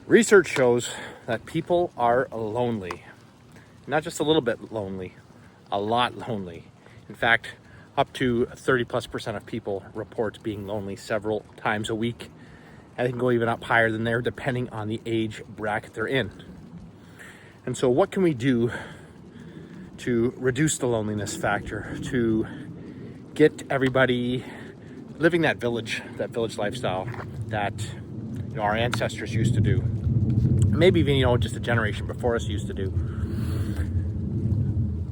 Research shows that people are lonely. Not just a little bit lonely, a lot lonely. In fact, up to 30+% of people report being lonely several times a week. And it can go even up higher than there depending on the age bracket they're in. And so what can we do to reduce the loneliness factor, to get everybody living that village lifestyle that our ancestors used to do? Maybe even, just a generation before us used to do.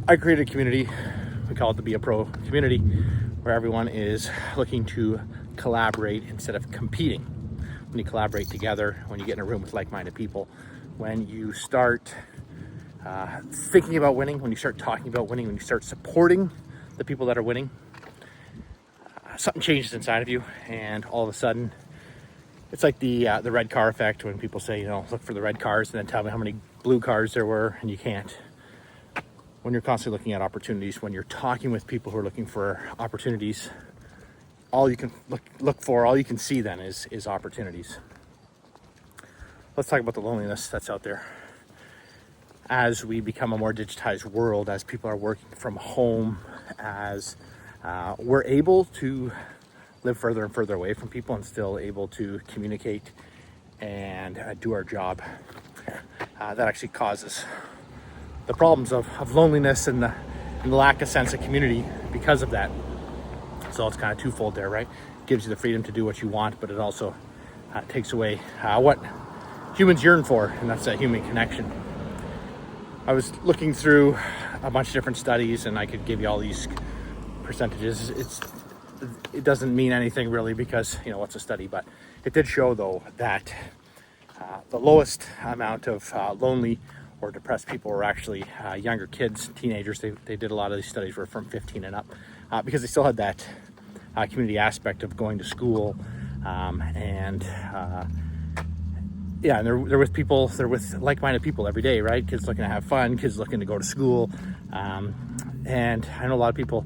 I created a community, we call it the Be a Pro community, where everyone is looking to collaborate instead of competing. When you collaborate together, when you get in a room with like-minded people, when you start thinking about winning, when you start talking about winning, when you start supporting the people that are winning, something changes inside of you, and all of a sudden, it's like the red car effect when people say, look for the red cars and then tell me how many blue cars there were, and you can't. When you're constantly looking at opportunities, when you're talking with people who are looking for opportunities, all you can look for, all you can see then is opportunities. Let's talk about the loneliness that's out there. As we become a more digitized world, as people are working from home, as we're able to live further and further away from people and still able to communicate and do our job, that actually causes the problems of loneliness and the lack of sense of community because of that. So it's kind of twofold there, right? It gives you the freedom to do what you want, but it also takes away what humans yearn for, and that's that human connection. I was looking through a bunch of different studies, and I could give you all these percentages. It doesn't mean anything really because, what's a study? But it did show, though, that the lowest amount of lonely or depressed people were actually younger kids, teenagers. They did a lot of these studies were from 15 and up because they still had that community aspect of going to school and they're with people, they're with like-minded people every day, right? Kids looking to have fun, kids looking to go to school. And I know a lot of people,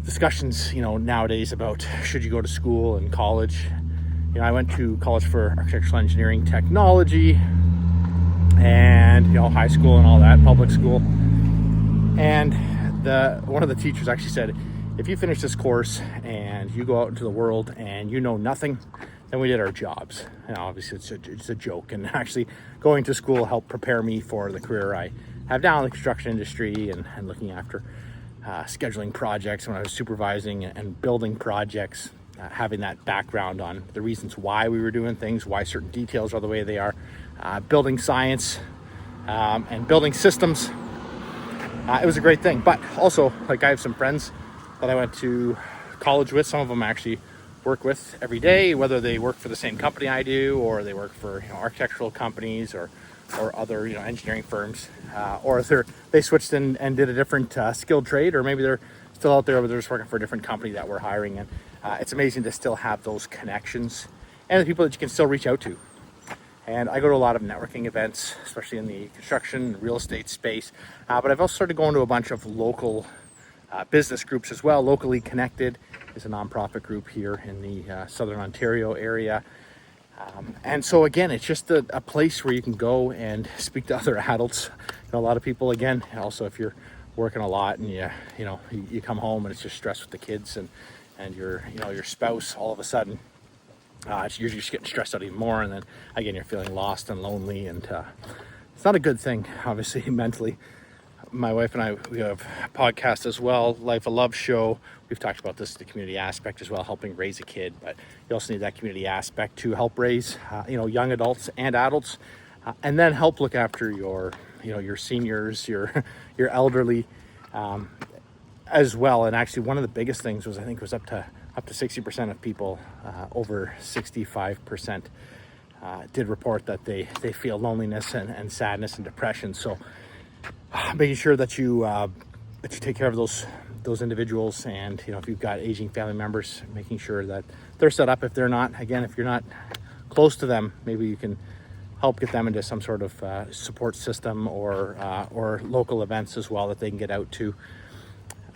discussions, nowadays about should you go to school and college. I went to college for architectural engineering technology and, high school and all that, public school. And one of the teachers actually said, if you finish this course and you go out into the world and you know nothing, then we did our jobs. Obviously it's a joke, and actually going to school helped prepare me for the career I have now in the construction industry and looking after scheduling projects when I was supervising and building projects, having that background on the reasons why we were doing things, why certain details are the way they are, building science and building systems. It was a great thing. But also, I have some friends that I went to college with. Some of them I actually work with every day, whether they work for the same company I do, or they work for architectural companies or other engineering firms, or they switched and did a different skilled trade, or maybe they're still out there but they're just working for a different company that we're hiring. And it's amazing to still have those connections and the people that you can still reach out to. And I go to a lot of networking events, especially in the construction real estate space, but I've also started going to a bunch of local business groups as well. Locally Connected is a nonprofit group here in the Southern Ontario area. And so again, it's just a place where you can go and speak to other adults. A lot of people, again, also if you're working a lot and you come home and it's just stress with the kids and your spouse, all of a sudden you're just getting stressed out even more, and then again you're feeling lost and lonely, and it's not a good thing, obviously, mentally. My wife and I, we have a podcast as well, Life of Love show. We've talked about this, the community aspect as well, helping raise a kid, but you also need that community aspect to help raise, young adults and adults, and then help look after your seniors, your elderly, as well. And actually, one of the biggest things was, I think it was up to 60% of people, over 65%, did report that they feel loneliness and sadness and depression. So making sure that you take care of those individuals, and if you've got aging family members, making sure that they're set up. If they're not, again, if you're not close to them, maybe you can help get them into some sort of support system or local events as well that they can get out to.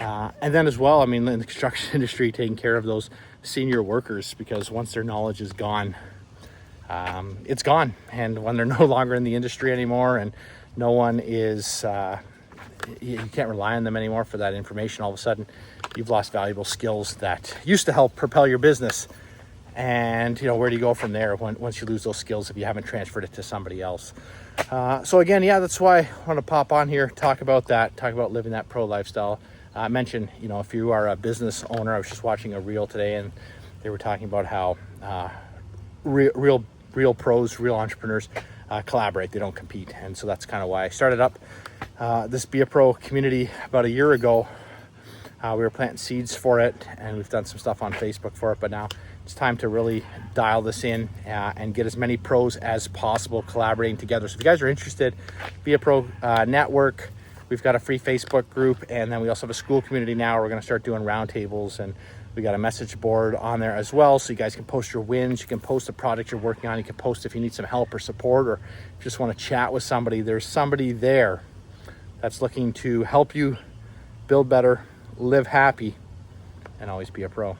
And then as well, in the construction industry, taking care of those senior workers, because once their knowledge is gone, it's gone. And when they're no longer in the industry anymore, and no one is, you can't rely on them anymore for that information, all of a sudden you've lost valuable skills that used to help propel your business. And where do you go from there once you lose those skills if you haven't transferred it to somebody else? So again, that's why I want to pop on here, talk about living that pro lifestyle. I mentioned, if you are a business owner, I was just watching a reel today, and they were talking about how real pros, real entrepreneurs collaborate, they don't compete. And so that's kind of why I started up this Be a Pro community about a year ago. We were planting seeds for it, and we've done some stuff on Facebook for it, but now it's time to really dial this in and get as many pros as possible collaborating together. So if you guys are interested, Be a Pro network. We've got a free Facebook group, and then we also have a Skool community now. We're going to start doing roundtables, and we got a message board on there as well, so you guys can post your wins. You can post the product you're working on. You can post if you need some help or support, or if you just want to chat with somebody. There's somebody there that's looking to help you build better, live happy, and always be a pro.